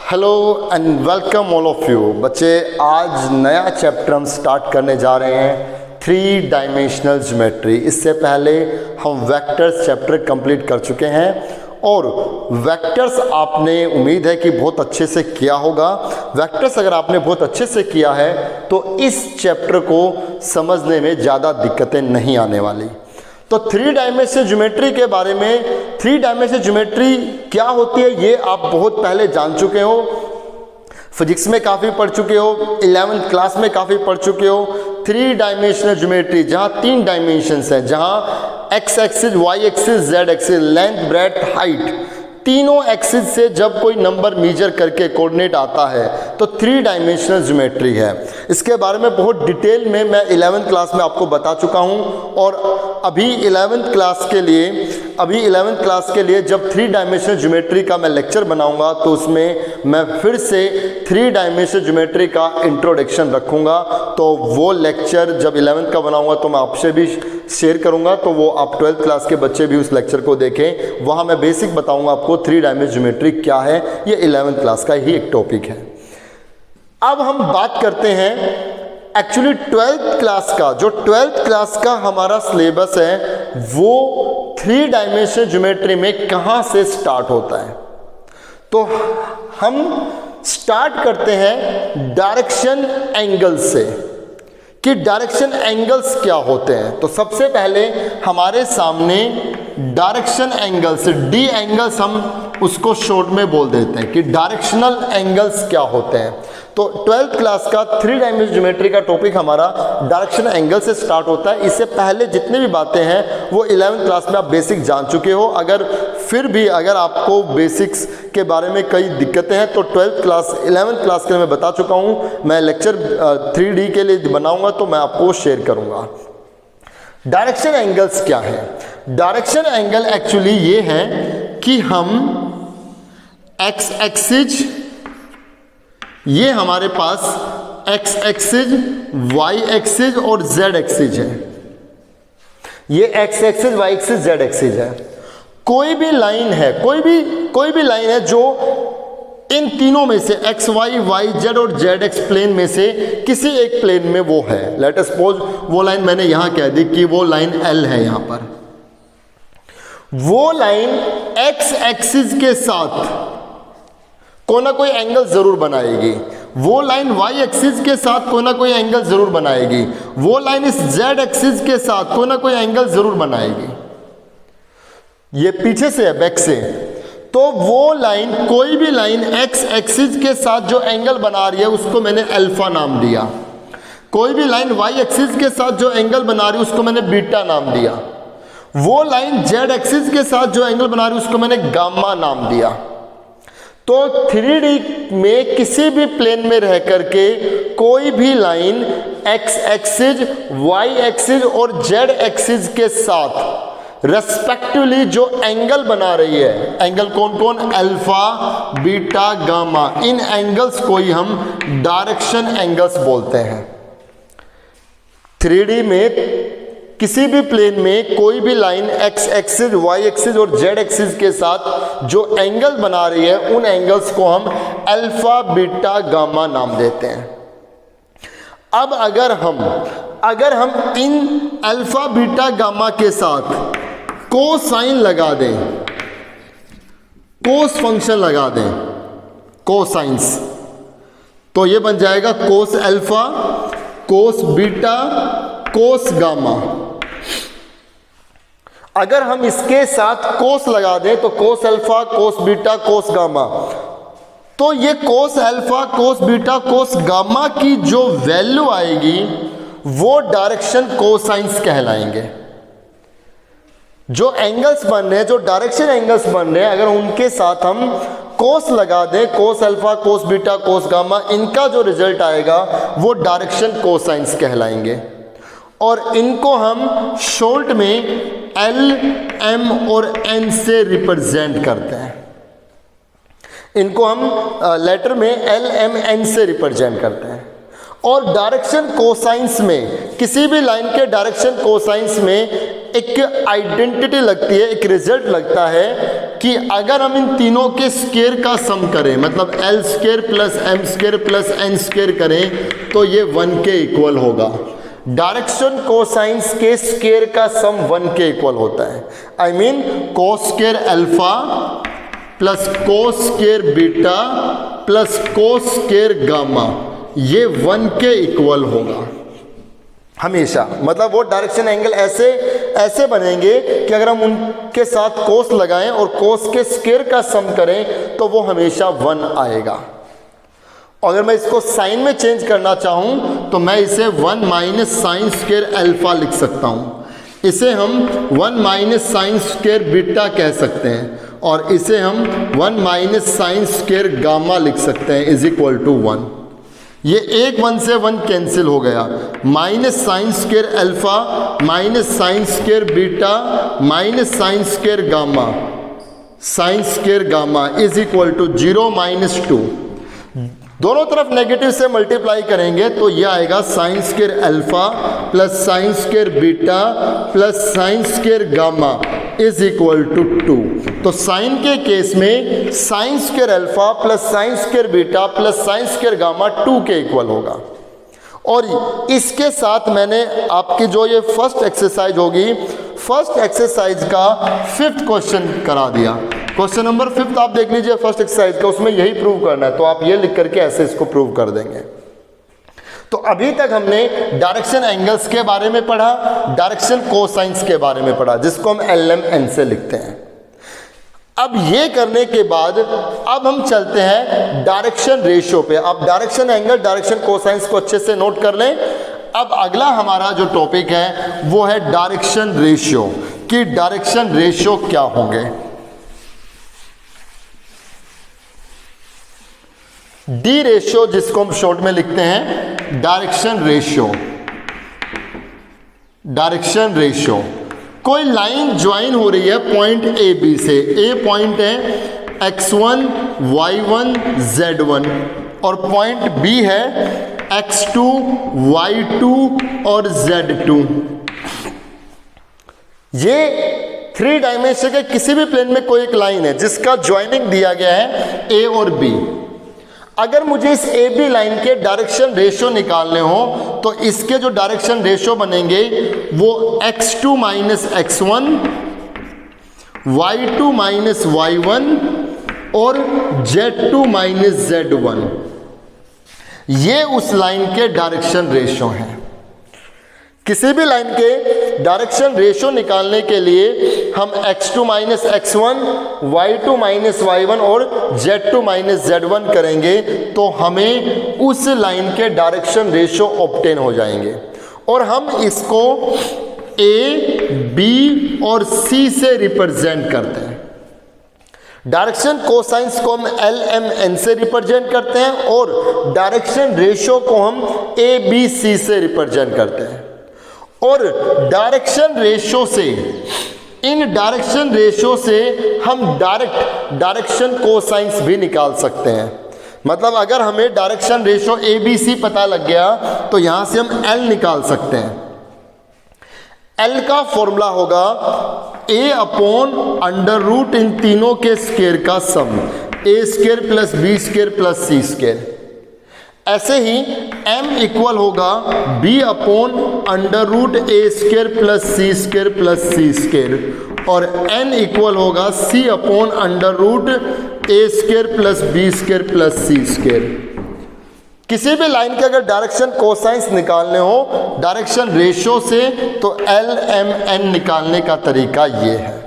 Hello and welcome all of you. बच्चे, आज नया चैप्टर हम स्टार्ट करने जा रहे हैं, 3 डायमेंशनल ज्योमेट्री। इससे पहले हम वेक्टर्स चैप्टर कंप्लीट कर चुके हैं और वेक्टर्स आपने उम्मीद है कि बहुत अच्छे से किया होगा। वेक्टर्स अगर आपने बहुत अच्छे से किया है तो इस चैप्टर को समझने में ज़्यादा दिक्कतें नहीं आने वाली। तो 3 डायमेंशनल ज्योमेट्री के बारे में, 3 डायमेंशनल ज्योमेट्री क्या होती है ये आप बहुत पहले जान चुके हो, फिजिक्स में काफ़ी पढ़ चुके हो, 11th क्लास में काफ़ी पढ़ चुके हो। 3 डायमेंशनल ज्योमेट्री जहाँ 3 डायमेंशंस हैं, जहाँ X axis, Y axis, Z axis, length, breadth, height, तीनों एक्सिस से जब कोई नंबर मेजर करके कोऑर्डिनेट आता है तो 3 डायमेंशनल ज्योमेट्री है। इसके बारे में बहुत डिटेल में मैं 11th क्लास में आपको बता चुका हूं और अभी 11th क्लास के लिए जब 3 डायमेंशनल ज्योमेट्री का मैं लेक्चर बनाऊंगा तो उसमें मैं फिर से 3 डायमेंशनल ज्योमेट्री का इंट्रोडक्शन रखूंगा। तो वो लेक्चर जब 11th का बनाऊंगा तो मैं आपसे भी शेयर करूंगा, तो वो आप 12th क्लास के बच्चे भी उस लेक्चर को देखें। वहाँ मैं बेसिक बताऊंगा आपको 3 डायमेंशनल ज्योमेट्री क्या है। ये 11th क्लास का ही एक टॉपिक है। अब हम बात करते हैं एक्चुअली 12th क्लास का। जो 12th क्लास का हमारा सिलेबस है वो 3 डायमेंशनल ज्योमेट्री में कहाँ से स्टार्ट होता है। तो हम स्टार्ट करते हैं डायरेक्शन एंगल से कि डायरेक्शन एंगल्स क्या होते हैं। तो सबसे पहले हमारे सामने डायरेक्शन एंगल्स, डी एंगल्स हम उसको शॉर्ट में बोल देते हैं कि डायरेक्शनल एंगल्स क्या होते हैं। तो 12th क्लास का 3 डायमेंशनल ज्योमेट्री का टॉपिक हमारा डायरेक्शन एंगल से स्टार्ट होता है। इससे पहले जितनी भी बातें हैं वो 11th क्लास में आप बेसिक जान चुके हो। अगर आपको बेसिक्स के बारे में कई दिक्कतें हैं तो 11th क्लास के लिए मैं बता चुका हूँ। मैं लेक्चर 3D के लिए बनाऊंगा तो मैं आपको शेयर करूँगा। डायरेक्शन एंगल्स क्या है? डायरेक्शन एंगल एक्चुअली ये है कि हम एक्स एक्सिस, ये हमारे पास एक्स एक्सिस, वाई एक्सिस और जेड एक्सिस है। ये X axis, Y axis, Z axis है। कोई भी लाइन है जो इन तीनों में से एक्स वाई, वाई जेड और जेड एक्स प्लेन में से किसी एक प्लेन में वो है। लेट अस सपोज वो लाइन मैंने यहां कह दी कि वो लाइन एल है। यहां पर वो लाइन एक्स एक्सिस के साथ कोई ना कोई एंगल जरूर बनाएगी। वो लाइन वाई एक्सिस के साथ कोई ना कोई एंगल जरूर बनाएगी। वो लाइन इस जेड एक्सिस के साथ कोई ना कोई एंगल जरूर बनाएगी। ये पीछे से है, बैक से। तो वो लाइन, कोई भी लाइन एक्स एक्सिस के साथ जो एंगल बना रही है उसको मैंने अल्फा नाम दिया। कोई भी लाइन वाई एक्सिस के साथ जो एंगल बना रही है उसको मैंने बीटा नाम दिया। वो लाइन जेड एक्सिस के साथ जो एंगल बना रही है उसको मैंने गामा नाम दिया। तो 3D में किसी भी प्लेन में रह करके कोई भी line X axis, Y axis और जेड एक्सिस के साथ रेस्पेक्टिवली जो एंगल बना रही है, एंगल कौन कौन? Alpha, beta, gamma. इन एंगल्स को ही हम डायरेक्शन एंगल्स बोलते हैं। 3D में किसी भी प्लेन में कोई भी line X axis, Y axis और जेड एक्सिस के साथ जो एंगल बना रही है उन एंगल्स को हम अल्फा, बीटा, गामा नाम देते हैं। अब अगर हम इन अल्फा, बीटा, गामा के साथ कोसाइन लगा दें, कोस फंक्शन लगा दें, कोसाइंस, तो ये बन जाएगा cos alpha, cos beta, cos gamma. अगर हम इसके साथ कोस लगा दें तो cos alpha, cos beta, cos gamma, तो ये cos alpha, cos beta, cos gamma की जो वैल्यू आएगी वो डायरेक्शन कोसाइंस कहलाएंगे। जो एंगल्स बन रहे हैं, जो डायरेक्शन एंगल्स बन रहे हैं, अगर उनके साथ हम कोस लगा दें, cos alpha, cos beta, cos gamma, इनका जो रिजल्ट आएगा वो डायरेक्शन कोसाइंस कहलाएंगे। और इनको हम शॉर्ट में एल, एम और एन से रिप्रेजेंट करते हैं। इनको हम लेटर में एल, एम, एन से रिप्रेजेंट करते हैं। और डायरेक्शन कोसाइंस में, किसी भी लाइन के डायरेक्शन कोसाइंस में एक आइडेंटिटी लगती है, एक रिजल्ट लगता है कि अगर हम इन तीनों के स्क्वायर का सम करें, मतलब L square plus M square plus N square करें तो ये 1 के इक्वल होगा। डायरेक्शन कोसाइंस के स्क्वायर का सम 1 के इक्वल होता है। I mean cos square alpha plus cos square beta plus cos square gamma, ये 1 के इक्वल होगा हमेशा। मतलब वो डायरेक्शन एंगल ऐसे बनेंगे कि अगर हम उनके साथ कोस लगाएं और कोस के स्क्वायर का सम करें तो वो हमेशा 1 आएगा। और अगर मैं इसको साइन में चेंज करना चाहूं तो मैं इसे 1 माइनस साइन स्क्वायर अल्फा लिख सकता हूं। इसे हम 1 माइनस साइन स्क्वायर बीटा कह सकते हैं और इसे हम 1 माइनस साइन स्क्वायर गामा लिख सकते हैं इज इक्वल टू 1। ये एक 1 से 1 कैंसिल हो गया। Minus sine square alpha minus sine square beta minus sine square gamma, sine square gamma is equal to 0 minus 2। दोनों तरफ नेगेटिव से मल्टीप्लाई करेंगे तो यह आएगा sine square alpha plus sine square beta plus sine square gamma is equal to 2। तो sine के case में sine square alpha plus sine square beta plus sine square gamma 2 के इक्वल होगा। और इसके साथ मैंने आपकी जो ये फर्स्ट एक्सरसाइज होगी, फर्स्ट एक्सरसाइज का 5th क्वेश्चन करा दिया। क्वेश्चन नंबर 5 आप देख लीजिए फर्स्ट एक्सरसाइज का, उसमें यही प्रूव करना है। तो आप ये लिख करके ऐसे इसको प्रूव कर देंगे। तो अभी तक हमने डायरेक्शन एंगल्स के बारे में पढ़ा, डायरेक्शन कोसाइंस के बारे में पढ़ा, जिसको हम LMN से लिखते हैं। अब ये करने के बाद अब हम चलते हैं डायरेक्शन रेशियो पे। आप डायरेक्शन एंगल डायरेक्शन कोसाइंस को अच्छे से नोट कर लें। अब अगला हमारा जो टॉपिक है वो है डायरेक्शन रेशियो, कि डायरेक्शन रेशियो क्या होंगे। डी रेशियो जिसको हम शॉर्ट में लिखते हैं डायरेक्शन रेशियो। डायरेक्शन रेशियो, कोई लाइन ज्वाइन हो रही है पॉइंट ए बी से। ए पॉइंट है x1 y1 z1 और पॉइंट बी है x2 y2 और z2। ये 3 डायमेंशन के किसी भी प्लेन में कोई एक लाइन है जिसका ज्वाइनिंग दिया गया है ए और बी। अगर मुझे इस ए बी लाइन के डायरेक्शन रेशियो निकालने हो तो इसके जो डायरेक्शन रेशियो बनेंगे वो x2 minus x1 y2 minus y1 और z2 माइनस z1, ये उस लाइन के डायरेक्शन रेशियो हैं। किसी भी लाइन के डायरेक्शन रेशियो निकालने के लिए हम x2 minus x1 y2 minus y1 और z2 माइनस z1 करेंगे तो हमें उस लाइन के डायरेक्शन रेशियो ऑब्टेन हो जाएंगे। और हम इसको a, b और c से रिप्रेजेंट करते हैं। डायरेक्शन कोसाइंस को हम LMN से रिप्रेजेंट करते हैं और डायरेक्शन रेशियो को हम ABC से रिप्रेजेंट करते हैं। और डायरेक्शन रेशियो से, इन डायरेक्शन रेशियो से हम डायरेक्ट डायरेक्शन कोसाइंस भी निकाल सकते हैं। मतलब अगर हमें डायरेक्शन रेशियो ABC पता लग गया तो यहां से हम L निकाल सकते हैं। L का फॉर्मूला होगा A अपॉन अंडर रूट इन तीनों के स्क्वायर का sum, A square plus B square plus C square. ऐसे ही m इक्वल होगा b अपॉन अंडर रूट ए स्क्वायर प्लस सी स्क्वायर प्लस सी स्क्वायर और n इक्वल होगा c अपॉन अंडर रूट ए square plus B square plus सी square. किसी भी line के अगर direction cosines निकालने हो डायरेक्शन रेशियो से तो LMN निकालने का तरीका ये है।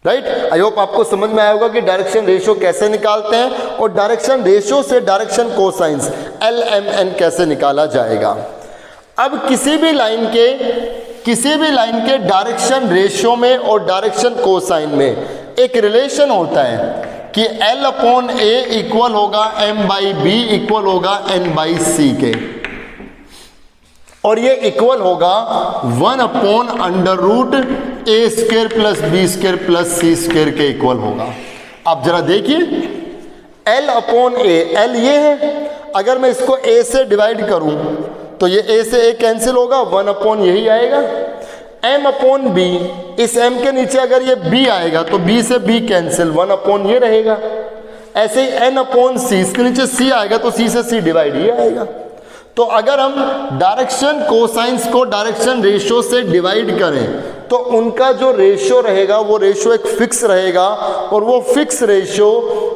राइट, आई होप आपको समझ में आया होगा कि डायरेक्शन रेशियो कैसे निकालते हैं और डायरेक्शन रेशियो से डायरेक्शन कोसाइंस LMN कैसे निकाला जाएगा। अब किसी भी लाइन के डायरेक्शन रेशियो में और डायरेक्शन कोसाइन में एक रिलेशन होता है कि L अपॉन A इक्वल होगा M बाई B इक्वल होगा N बाई C के, और ये इक्वल होगा 1 अपॉन अंडर रूट ए square plus B square plus सी स्क्वायर के इक्वल होगा। आप जरा देखिए L अपॉन A, L ये है, अगर मैं इसको A से डिवाइड करूं तो ये A से A कैंसिल होगा, 1 अपॉन यही आएगा। m अपॉन b, इस m के नीचे अगर ये b आएगा तो b से b कैंसिल, 1 अपॉन ये रहेगा। ऐसे ही n अपॉन c, इसके नीचे c आएगा तो c से c डिवाइड ये आएगा। तो अगर हम डायरेक्शन कोसाइंस को डायरेक्शन रेशियो से डिवाइड करें तो उनका जो रेशियो रहेगा वो रेशियो एक फिक्स रहेगा, और वो fix ratio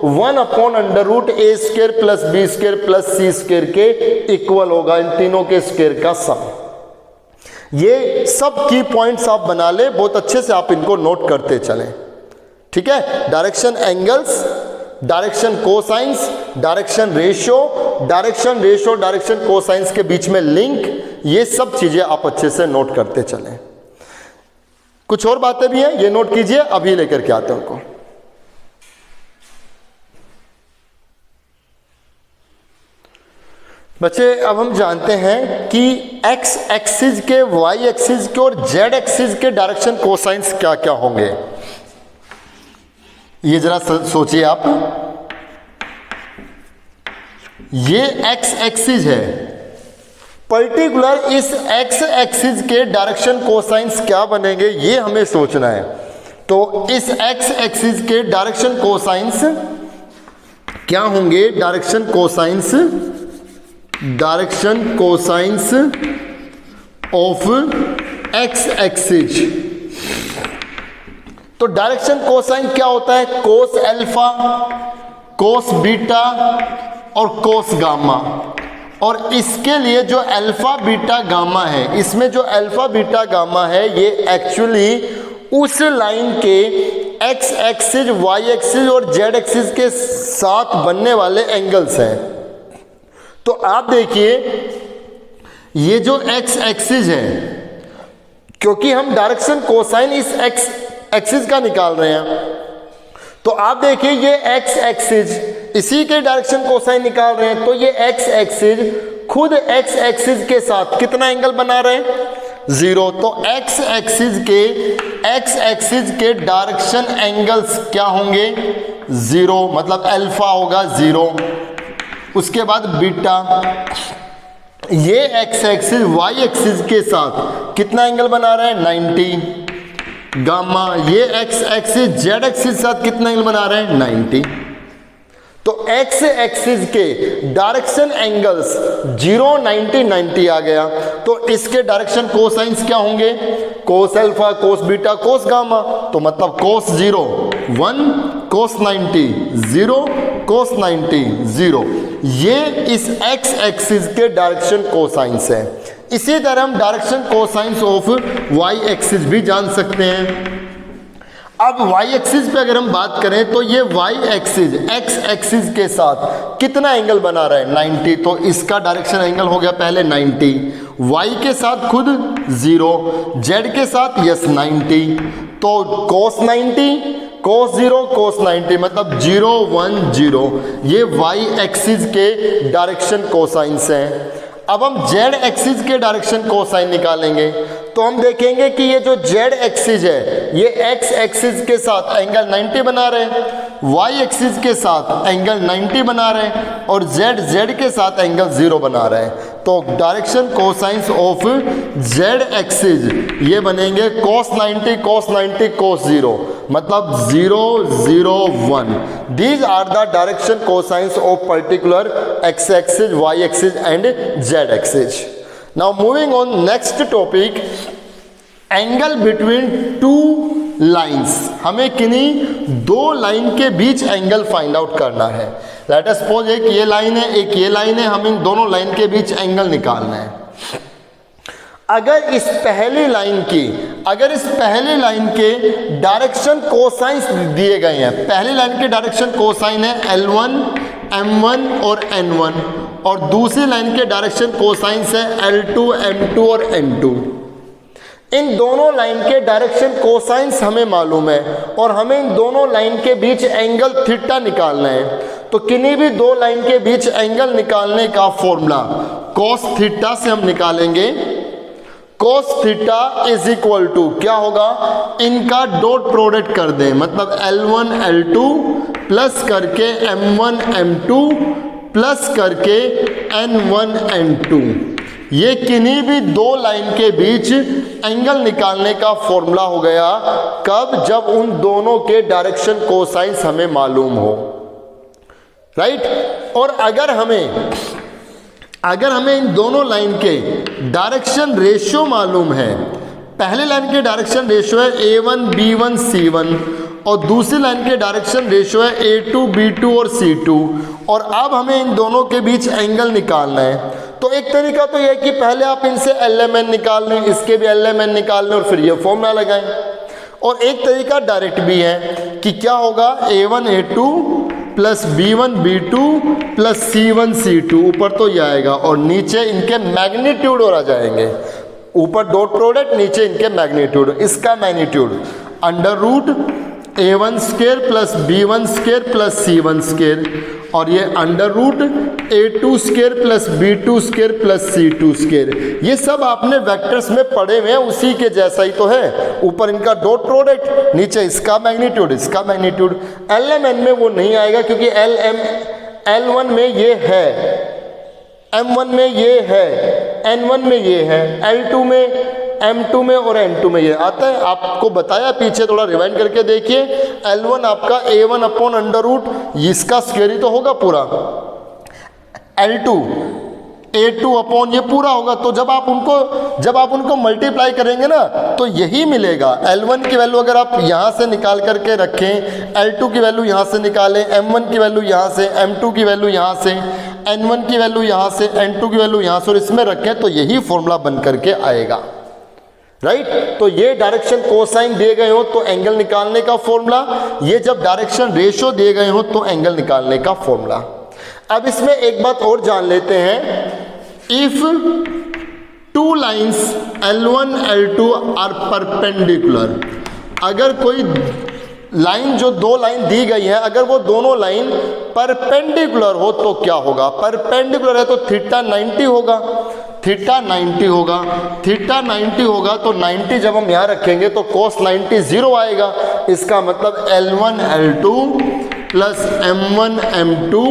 1 upon under root ए square plus B square plus सी स्क्वायर के इक्वल होगा, इन तीनों के स्क्वायर का सम। ये सब की पॉइंट्स आप बना ले, बहुत अच्छे से आप इनको नोट करते चलें, ठीक है। Direction angles, direction cosines, direction ratio, direction cosines के बीच में लिंक, ये सब चीजें आप अच्छे से नोट करते चलें। कुछ और बातें भी हैं, ये नोट कीजिए, अभी लेकर के आते हैं उनको। बच्चे अब हम जानते हैं कि x एक्सिस के, y एक्सिस के और z एक्सिस के डायरेक्शन कोसाइंस क्या क्या होंगे। ये जरा सोचिए आप, ये x एक्सिस है, पर्टिकुलर इस x एक्सिस के डायरेक्शन कोसाइंस क्या बनेंगे ये हमें सोचना है। तो इस x एक्सिस के डायरेक्शन कोसाइंस क्या होंगे, direction cosines of x axis. तो डायरेक्शन कोसाइन क्या होता है, कोस अल्फा, कोस बीटा और कोस गामा। और इसके लिए जो अल्फा बीटा गामा है, इसमें जो अल्फा बीटा गामा है ये एक्चुअली उस लाइन के x एक्सिस, y एक्सिस और z एक्सिस के साथ बनने वाले एंगल्स हैं। तो आप देखिए ये जो x एक्सिस है, क्योंकि हम डायरेक्शन कोसाइन इस x एक्सिस का निकाल रहे हैं, तो आप देखिए ये x एक्सिस इसी के डायरेक्शन कोसाइन निकाल रहे हैं, तो ये x एक्सिस खुद x एक्सिस के साथ कितना एंगल बना रहे हैं, 0। तो x एक्सिस के डायरेक्शन एंगल्स क्या होंगे, 0, मतलब अल्फा होगा 0। उसके बाद बीटा, ये x एक्सिस y एक्सिस के साथ कितना एंगल बना रहा है, 90। गामा, ये x एक्सिस z एक्सिस के साथ कितना एंगल बना रहे हैं, 90। तो x एक्सिस के डायरेक्शन एंगल्स 0, 90, 90 आ गया। तो इसके डायरेक्शन कोसाइंस क्या होंगे, cos alpha, cos beta, cos gamma. तो मतलब कोस 0 1, कोस 90 0, कोस 90 0। ये इस x एक्सिस के डायरेक्शन कोसाइंस है। इसी तरह हम direction cosines of y axis भी जान सकते हैं। अब y एक्सिस पे अगर हम बात करें तो ये y एक्सिस x एक्सिस के साथ कितना एंगल बना रहा है, 90। तो इसका डायरेक्शन एंगल हो गया पहले 90, y के साथ खुद 0, z के साथ यस 90। तो cos 90, cos 0, cos 90 मतलब 0, 1, 0। ये y एक्सिस के डायरेक्शन कोसाइंस हैं। अब हम z एक्सिस के डायरेक्शन कोसाइन निकालेंगे, तो हम देखेंगे कि ये जो z एक्सिस है ये x एक्सिस के साथ एंगल 90 बना रहे हैं, y एक्सिस के साथ एंगल 90 बना रहे हैं और z के साथ एंगल 0 बना रहे हैं। तो direction cosines of z axis ये बनेंगे cos 90, cos 90, cos 0 मतलब 0, 0, 1। These are the direction cosines of particular x axis, y axis and z axis. Now moving on next topic, angle between two lines. हमें किन्हीं दो line के बीच angle find out करना है। Let us suppose एक ये line है, एक ये लाइन है, हम इन दोनों लाइन के बीच एंगल निकालना है। अगर इस पहली लाइन के डायरेक्शन कोसाइंस दिए गए हैं, पहली लाइन के डायरेक्शन कोसाइन है L1, M1 और N1 और दूसरी लाइन के डायरेक्शन कोसाइंस है L2, M2 और N2। इन दोनों लाइन के डायरेक्शन कोसाइंस हमें मालूम है और हमें इन दोनों लाइन के बीच एंगल थीटा निकालना है। तो किन्हीं भी दो लाइन के बीच एंगल निकालने का फॉर्मूला cos थीटा से हम निकालेंगे। cos theta is equal to क्या होगा, इनका डॉट प्रोडक्ट कर दें, मतलब L1 L2 प्लस करके M1 M2 प्लस करके N1 N2। ये किन्हीं भी दो लाइन के बीच एंगल निकालने का फॉर्मूला हो गया। कब? जब उन दोनों के डायरेक्शन कोसाइंस हमें मालूम हो, राइट। और अगर हमें इन दोनों लाइन के डायरेक्शन रेशियो मालूम है, पहले लाइन के डायरेक्शन रेशियो है A1 B1 C1 और दूसरी लाइन के डायरेक्शन रेशियो है A2 B2 और C2, और अब हमें इन दोनों के बीच एंगल निकालना है। तो एक तरीका तो यह है कि पहले आप इनसे LMN निकाल लें, इसके भी LMN निकाल लें और फिर ये फॉर्मूला लगाएं। और एक तरीका डायरेक्ट भी है कि क्या होगा, A1 A2 plus B1 B2 plus C1 C2, ऊपर तो ये आएगा और नीचे इनके मैग्नीट्यूड और आ जाएंगे। ऊपर डॉट प्रोडक्ट, नीचे इनके मैग्नीट्यूड। इसका magnitude under root A1 square plus B1 square plus C1 square, और ये under root A2 square plus B2 square plus C2 square. ये सब आपने वेक्टर्स में पढ़े हुए हैं, उसी के जैसा ही तो है। ऊपर इनका डॉट प्रोडक्ट, नीचे इसका मैग्नीट्यूड, इसका मैग्नीट्यूड। LMN में वो नहीं आएगा क्योंकि L1 में ये है, M1 में ये है, N1 में ये है, L2 में, M2 में और N2 में ये आता है। आपको बताया पीछे, थोड़ा रिवाइंड करके देखिए। L1 आपका A1 अपॉन अंडर रूट, इसका स्क्वायर ही तो होगा पूरा। L2 A2 अपॉन ये पूरा होगा। तो जब आप उनको मल्टीप्लाई करेंगे ना तो यही मिलेगा। L1 की वैल्यू अगर आप यहाँ से निकाल करके रखें, L2 की वैल्यू यहाँ से निकालें, M1 की वैल्यू यहाँ से, M2 की वैल्यू यहाँ से, N1 की वैल्यू यहाँ से, N2 की वैल्यू यहाँ से, और इसमें रखें तो यही फॉर्मूला बन करके आएगा, राइट। तो ये डायरेक्शन कोसाइन दिए गए हो तो एंगल निकालने का फॉर्मूला, ये जब डायरेक्शन रेशियो दिए गए हो तो एंगल निकालने का फॉर्मूला। अब इसमें एक बात और जान लेते हैं, if two lines L1 L2 are perpendicular, अगर कोई लाइन, जो दो लाइन दी गई है, अगर वो दोनों लाइन परपेंडिकुलर हो तो क्या होगा? परपेंडिकुलर है तो थीटा 90 होगा, थीटा 90 होगा, थीटा 90 होगा तो 90 जब हम यहाँ रखेंगे तो cos 90 0 आएगा। इसका मतलब L1 L2 plus M1 M2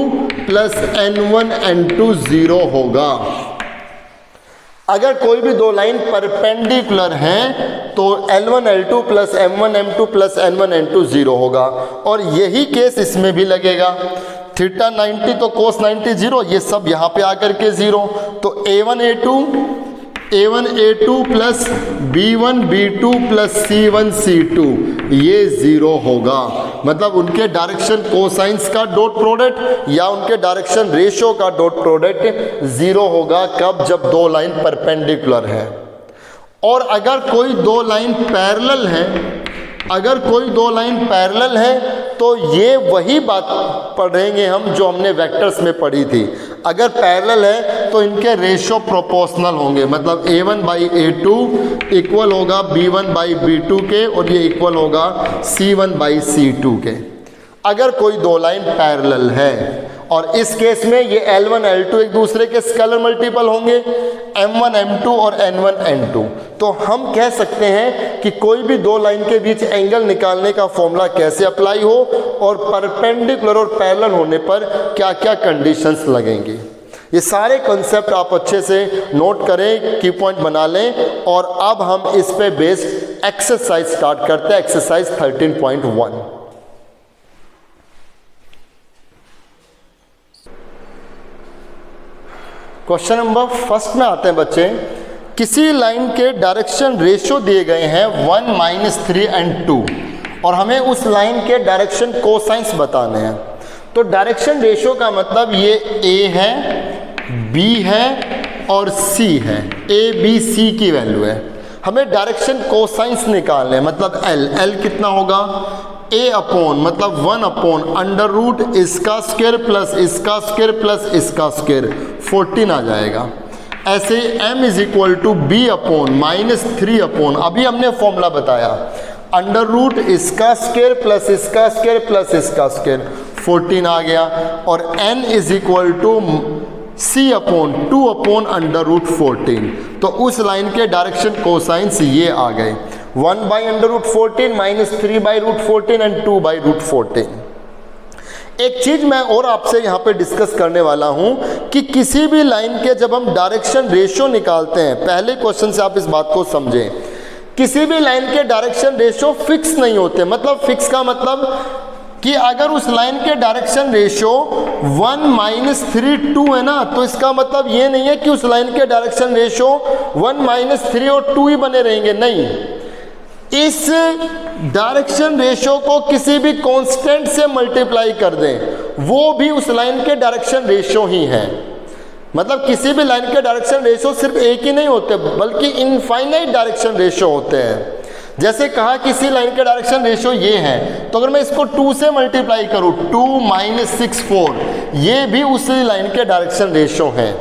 plus N1 N2 0 होगा। अगर कोई भी दो लाइन परपेंडिकुलर हैं तो L1 L2 plus M1 M2 plus N1 N2 0 होगा, और यही केस इसमें भी लगेगा। थीटा 90 तो cos 90 0, ये सब यहाँ पे आकर के 0, तो A1 A2 plus B1 B2 plus C1 C2 ये 0 होगा। मतलब उनके डायरेक्शन कोसाइंस का डॉट प्रोडक्ट या उनके डायरेक्शन रेशियो का डॉट प्रोडक्ट 0 होगा। कब? जब दो लाइन परपेंडिकुलर है। और अगर कोई दो लाइन पैरेलल है, अगर कोई दो लाइन पैरेलल है तो ये वही बात पढ़ेंगे हम जो हमने वेक्टर्स में पढ़ी थी। अगर पैरेलल है तो इनके रेशियो प्रोपोर्शनल होंगे, मतलब A1 बाई A2 इक्वल होगा B1 बाई B2 के, और ये इक्वल होगा C1 बाई C2 के, अगर कोई दो लाइन पैरेलल है। और इस केस में ये L1 L2 एक दूसरे के स्केलर मल्टीपल होंगे, M1 M2 और N1 N2। तो हम कह सकते हैं कि कोई भी दो लाइन के बीच एंगल निकालने का फॉर्मूला कैसे अप्लाई हो और परपेंडिकुलर और पैरेलल होने पर क्या क्या कंडीशंस लगेंगी। ये सारे कॉन्सेप्ट आप अच्छे से नोट करें, की पॉइंट बना लें। और अब हम इस पे बेस्ड एक्सरसाइज स्टार्ट करते हैं, एक्सरसाइज 13.1। क्वेश्चन नंबर फर्स्ट में आते हैं बच्चे, किसी लाइन के डायरेक्शन रेशियो दिए गए हैं 1 - 3 और 2, और हमें उस लाइन के डायरेक्शन कोसाइंस बताने हैं। तो डायरेक्शन रेशियो का मतलब ये A है, B है और C है, A B C की वैल्यू है। हमें डायरेक्शन कोसाइंस निकालने हैं, मतलब L कितना होगा? A अपॉन मतलब 1 अपॉन अंडर रूट इसका स्क्वायर प्लस इसका स्क्वायर प्लस इसका स्क्वायर 14 आ जाएगा। ऐसे M is equal to B upon -3 upon, अभी हमने फॉर्मूला बताया, अंडर रूट इसका स्क्वायर प्लस इसका स्क्वायर प्लस इसका स्क्वायर 14 आ गया। और N is equal to C upon 2 upon under root 14। तो उस लाइन के डायरेक्शन कोसाइंस ये आ गए, 1 by under root 14 -3 by root 14 and 2 by root 14। एक चीज मैं और आपसे यहाँ पे डिस्कस करने वाला हूँ कि किसी भी लाइन के जब हम डायरेक्शन रेशियो निकालते हैं, पहले क्वेश्चन से आप इस बात को समझें, किसी भी लाइन के डायरेक्शन रेशियो फिक्स नहीं होते। मतलब फिक्स का मतलब कि अगर उस लाइन के डायरेक्शन रेशियो 1 - 3 2 है ना, तो इसका मतलब ये नहीं है कि उस लाइन के डायरेक्शन रेशियो 1 - 3 और 2 ही बने रहेंगे, नहीं। इस डायरेक्शन रेशियो को किसी भी कांस्टेंट से मल्टीप्लाई कर दें, वो भी उस लाइन के डायरेक्शन रेशियो ही है। मतलब किसी भी लाइन के डायरेक्शन रेशियो सिर्फ एक ही नहीं होते, बल्कि इनफाइनाइट डायरेक्शन रेशियो होते हैं। जैसे कहा किसी लाइन के डायरेक्शन रेशियो ये है, तो अगर मैं इसको 2 से मल्टीप्लाई करूं, 2 - 6 4, ये भी उसी लाइन के डायरेक्शन रेशियो हैं।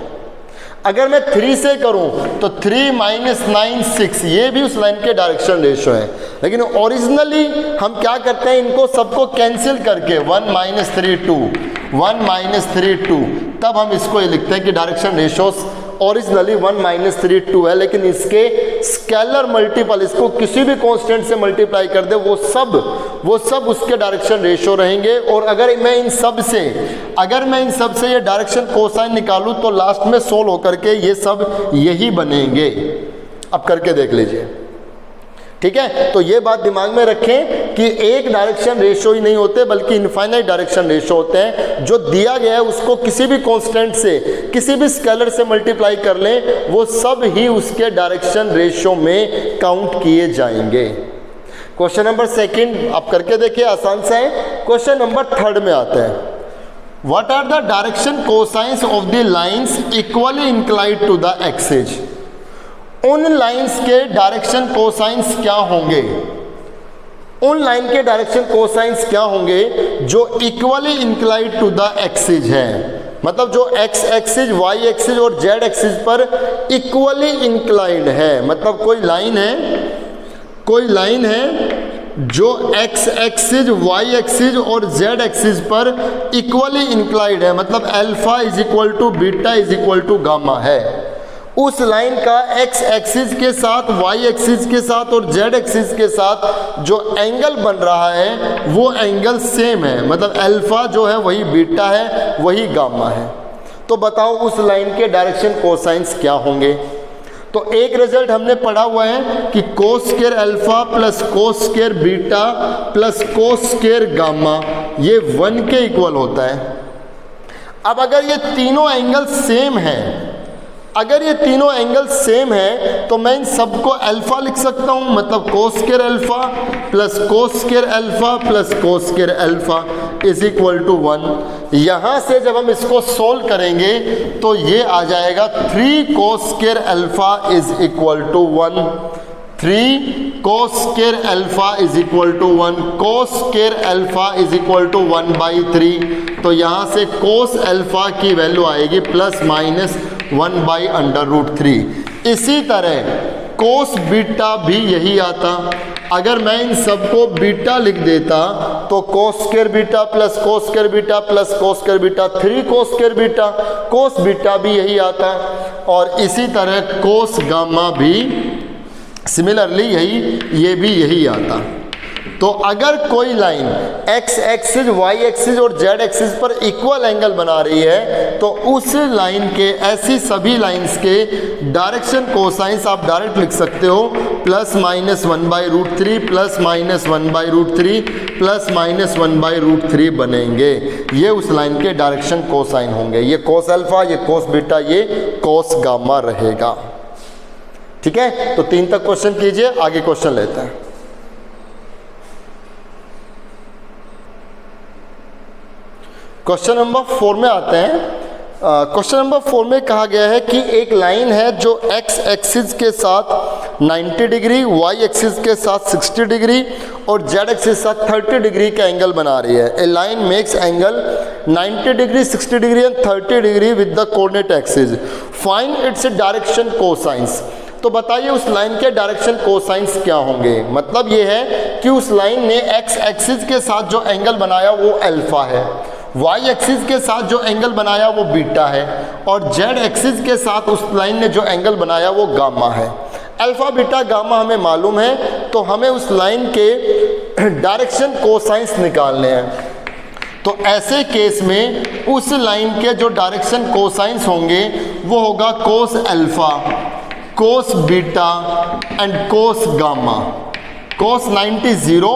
अगर मैं 3 से करूं तो 3 - 9 6, ये भी उस लाइन के डायरेक्शन रेशियो है। लेकिन ओरिजिनली हम क्या करते हैं, इनको सबको कैंसिल करके 1 - 3 2, 1 - 3 2, तब हम इसको ये लिखते हैं कि डायरेक्शन रेशियोस ओरिजिनली 1 - 3 2 है, लेकिन इसके स्केलर मल्टीपल, इसको किसी भी कांस्टेंट से मल्टीप्लाई कर दे, वो सब उसके डायरेक्शन रेशियो रहेंगे। और अगर मैं इन सब से ये डायरेक्शन कोसाइन निकालूं तो लास्ट में सोल्व होकर के ये सब यही बनेंगे। अब करके देख लीजिए, ठीक है। तो ये बात दिमाग में रखें कि एक डायरेक्शन रेशियो ही नहीं होते, बल्कि इनफाइनाइट डायरेक्शन रेशियो होते हैं। जो दिया गया है उसको किसी भी कांस्टेंट से, किसी भी स्केलर से मल्टीप्लाई कर लें, वो सब ही उसके डायरेक्शन रेशियो में काउंट किए जाएंगे। क्वेश्चन नंबर 2 आप करके देखिए, आसान सा है। क्वेश्चन नंबर 3 में आता है, what are the direction cosines of the lines equally inclined to the axis. उन लाइंस के डायरेक्शन कोसाइंस क्या होंगे, उन लाइन के डायरेक्शन कोसाइंस क्या होंगे जो equally inclined to the axis है। मतलब जो एक्स एक्सिस, वाई एक्सिस और जेड एक्सिस पर इक्वली इंक्लाइंड है। मतलब कोई लाइन है जो एक्स एक्सिस, वाई एक्सिस और जेड एक्सिस पर इक्वली इंक्लाइंड है। मतलब alpha is equal to beta is equal to gamma है। उस लाइन का एक्स एक्सिस के साथ, वाई एक्सिस के साथ और जेड एक्सिस के साथ जो एंगल बन रहा है वो एंगल सेम है। मतलब अल्फा जो है वही बीटा है, वही गामा है। तो बताओ उस लाइन के डायरेक्शन कोसाइंस क्या होंगे। तो एक रिजल्ट हमने पढ़ा हुआ है कि कोस square alpha plus cos square beta plus cos square gamma, ये 1 के इक्वल होता है। अब अगर ये तीनों एंगल सेम है, तो मैं इन सबको अल्फा लिख सकता हूं। मतलब cos square alpha plus cos square alpha plus cos square alpha is equal to 1। यहां से जब हम इसको सोल्व करेंगे तो ये आ जाएगा 3 cos square alpha is equal to 1। 3 cos square alpha is equal to 1, cos square alpha is equal to 1/3। तो यहाँ से कोस अल्फा की वैल्यू आएगी प्लस माइनस 1/√3। इसी तरह कोस बीटा भी यही आता। अगर मैं इन सबको बीटा लिख देता तो cos square beta plus cos square beta plus cos square beta 3 cos square beta, cos beta भी यही आता। और इसी तरह कोस गामा भी सिमिलरली ये भी यही आता। तो अगर कोई line X axis, Y axis और जेड एक्सिस पर इक्वल एंगल बना रही है तो उस लाइन के, ऐसी सभी लाइंस के डायरेक्शन कोसाइंस आप डायरेक्ट लिख सकते हो plus minus 1/√3 plus minus 1/√3 plus minus 1/√3 बनेंगे। ये उस लाइन के डायरेक्शन कोसाइन होंगे। ये कोस अल्फा, ये कोस बीटा, ये कोस गामा रहेगा। ठीक है, तो 3 तक क्वेश्चन कीजिए, आगे क्वेश्चन लेते हैं। क्वेश्चन नंबर 4 में आते हैं। क्वेश्चन नंबर 4 में कहा गया है कि एक लाइन है जो एक्स एक्सिस के साथ 90 डिग्री, वाई एक्सिस के साथ 60 डिग्री और जेड एक्सिस के साथ 30 डिग्री का एंगल बना रही है। A line makes angle 90 degree, 60 degree and 30 degree with the coordinate axis. Find its direction cosines. तो बताइए उस लाइन के डायरेक्शन कोसाइंस क्या होंगे। मतलब ये है कि उस लाइन ने एक्स एक्सिस के साथ जो एंगल बनाया वो अल्फा है, वाई एक्सिस के साथ जो एंगल बनाया वो बीटा है और जेड एक्सिस के साथ उस लाइन ने जो एंगल बनाया वो गामा है। अल्फा बीटा गामा हमें मालूम है, तो हमें उस लाइन के डायरेक्शन कोसाइंस निकालने हैं। तो ऐसे केस में उस लाइन के जो डायरेक्शन कोसाइंस होंगे वो होगा cos alpha, cos beta and cos gamma. Cos 90 0,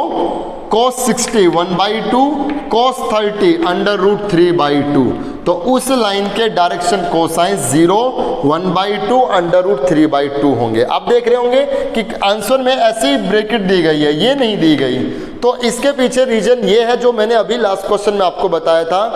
cos 60 1/2, cos 30 √3 by 2। तो उस लाइन के डायरेक्शन कोसाइंस 0, 1/2, √3 by 2 होंगे। आप देख रहे होंगे कि आंसर में ऐसी ब्रैकेट दी गई है, ये नहीं दी गई। तो इसके पीछे रीजन ये है जो मैंने अभी लास्ट क्वेश्चन में आपको बताया था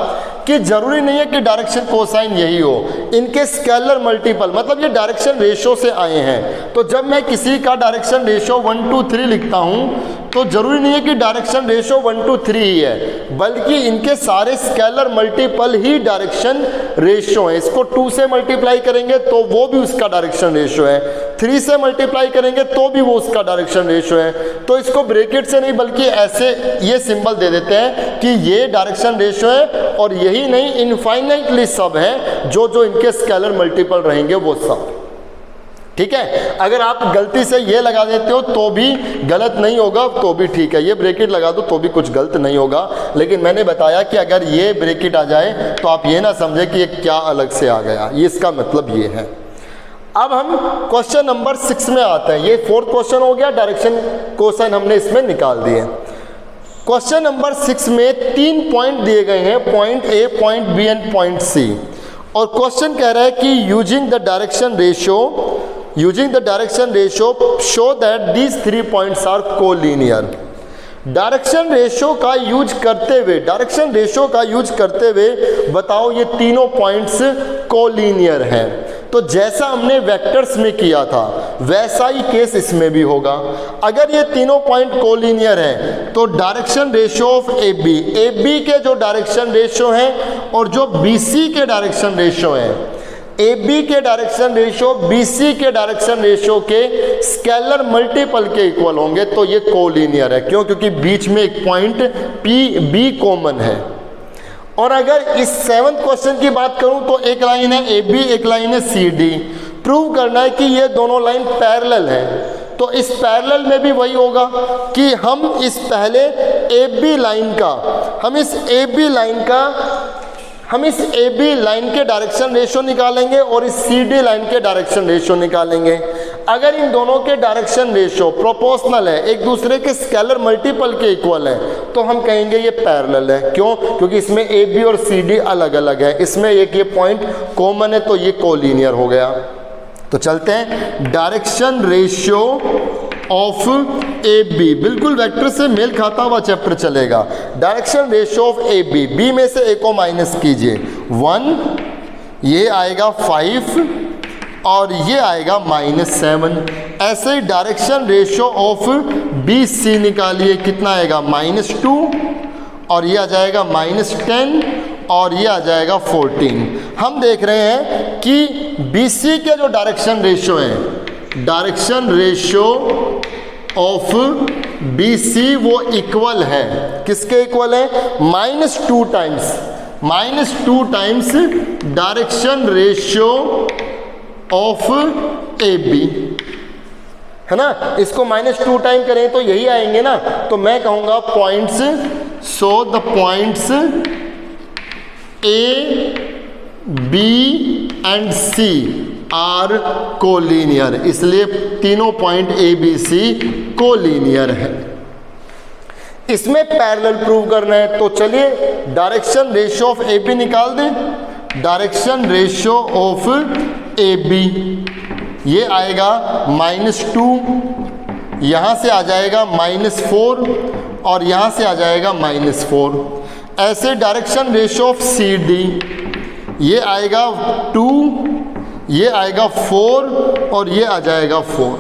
कि जरूरी नहीं है कि डायरेक्शन कोसाइन यही हो, इनके स्केलर मल्टीपल, मतलब ये डायरेक्शन रेशो से आए हैं। तो जब मैं किसी का डायरेक्शन रेशो 1 to 3 लिखता हूँ तो जरूरी नहीं है कि डायरेक्शन रेशो 1 to 3 ही है, बल्कि इनके सारे स्केलर मल्टीपल ही डायरेक्शन रेशो है। इसको 2 से मल्टीप्लाई करेंगे तो वो भी उसका डायरेक्शन रेशो है, 3 से मल्टीप्लाई करेंगे तो भी वो उसका डायरेक्शन रेशो है। तो इसको ब्रैकेट से नहीं बल्कि ऐसे ये सिंबल दे देते हैं कि ये डायरेक्शन रेशो है, और यही नहीं इनफाइनाइटली सब है जो जो इनके स्केलर मल्टीपल रहेंगे वो सब। ठीक है, अगर आप गलती से ये लगा देते हो तो भी गलत नहीं होगा, तो भी ठीक है, ये ब्रैकेट लगा दो तो भी कुछ गलत नहीं होगा। लेकिन मैंने बताया कि अगर ये ब्रैकेट आ जाए तो आप ये ना समझे कि ये क्या अलग से आ गया, ये इसका मतलब ये है। अब हम क्वेश्चन नंबर 6 में आते हैं। ये 4th क्वेश्चन हो गया, डायरेक्शन कोसाइन हमने इसमें निकाल दिए। क्वेश्चन नंबर 6 में 3 पॉइंट दिए गए हैं, point A, point B and point C. और क्वेश्चन कह रहा है कि using the direction ratio show that these 3 points are collinear. Direction ratio का यूज करते हुए बताओ ये तीनों पॉइंट्स कोलिनियर हैं। तो जैसा हमने वेक्टर्स में किया था वैसा ही केस इसमें भी होगा। अगर ये तीनों पॉइंट कोलिनियर हैं तो direction ratio of A B के जो डायरेक्शन रेशियो हैं और जो बी सी के डायरेक्शन रेशियो हैं, ए बी के डायरेक्शन रेशियो बी सी के डायरेक्शन रेशियो के स्केलर मल्टीपल के इक्वल होंगे। तो ये कोलिनियर है। क्यों? क्योंकि बीच में एक पॉइंट पी बी कॉमन है। और अगर इस 7th क्वेश्चन की बात करूं तो एक लाइन है ए बी, एक लाइन है सी डी। प्रूव करना है कि ये दोनों लाइन पैरेलल है। तो इस पैरेलल में भी वही होगा कि हम इस पहले ए बी लाइन के डायरेक्शन रेशियो निकालेंगे और इस सी डी लाइन के डायरेक्शन रेशियो निकालेंगे। अगर इन दोनों के डायरेक्शन रेशियो प्रोपोर्शनल है, एक दूसरे के स्केलर मल्टीपल के इक्वल है, तो हम कहेंगे ये पैरेलल है। क्यों? क्योंकि इसमें ए बी और सी डी अलग अलग है, इसमें एक ये पॉइंट कॉमन है, तो ये कोलिनियर हो गया। तो चलते हैं, direction ratio of A B, बिल्कुल वेक्टर से मेल खाता हुआ चैप्टर चलेगा। Direction ratio of A B, B में से ए को माइनस कीजिए, 1, ये आएगा 5 और ये आएगा -7। ऐसे ही direction ratio of B c निकालिए, कितना आएगा -2 और ये आ जाएगा -10 और ये आ जाएगा 14। हम देख रहे हैं कि बी सी के जो डायरेक्शन रेशियो हैं, direction ratio of B C वो इक्वल है, किसके इक्वल है? -2 times direction ratio of A B, है ना। इसको -2 टाइम करें तो यही आएंगे ना। तो मैं कहूँगा points, so the points A B and C are collinear, इसलिए तीनों point A B C collinear है। इसमें पैरेलल प्रूव करना है, तो चलिए direction ratio of A B निकाल दें। Direction ratio of A B, ये आएगा -2, यहाँ से आ जाएगा -4 और यहाँ से आ जाएगा -4। ऐसे direction ratio of C D, ये आएगा 2, ये आएगा 4 और ये आ जाएगा 4।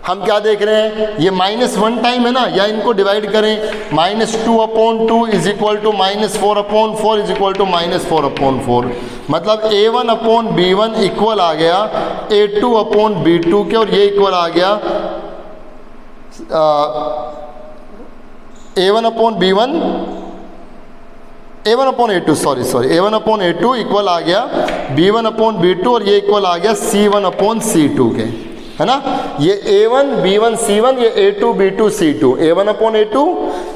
हम क्या देख रहे हैं? ये -1 टाइम है ना, या इनको डिवाइड करें, -2/2 is equal to -4/4 is equal to -4/4। मतलब A1/B1 इक्वल आ गया A2/B2 के, और ये इक्वल आ गया A1/A2 A1/A2 इक्वल आ गया B1/B2 और ये इक्वल आ गया C1/C2 के। है ना। ये A1 B1 C1, ये A2 B2 C2, A1 upon A2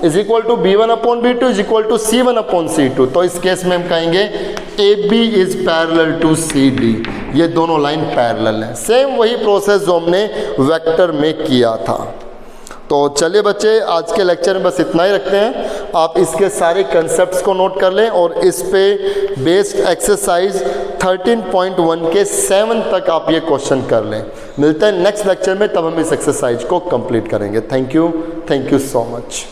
is equal to B1 upon B2 is equal to C1 upon C2। तो इस केस में हम कहेंगे AB is parallel to CD, ये दोनों लाइन पैरेलल हैं। सेम वही प्रोसेस जो हमने वेक्टर में किया था। तो चलिए बच्चे, आज के लेक्चर में बस इतना ही रखते हैं। आप इसके सारे कंसेप्ट्स को नोट कर लें और इस पे बेस्ड एक्सरसाइज 13.1 के 7 तक आप ये क्वेश्चन कर लें। मिलते हैं नेक्स्ट लेक्चर में, तब हम इस एक्सरसाइज को कंप्लीट करेंगे। Thank you so much.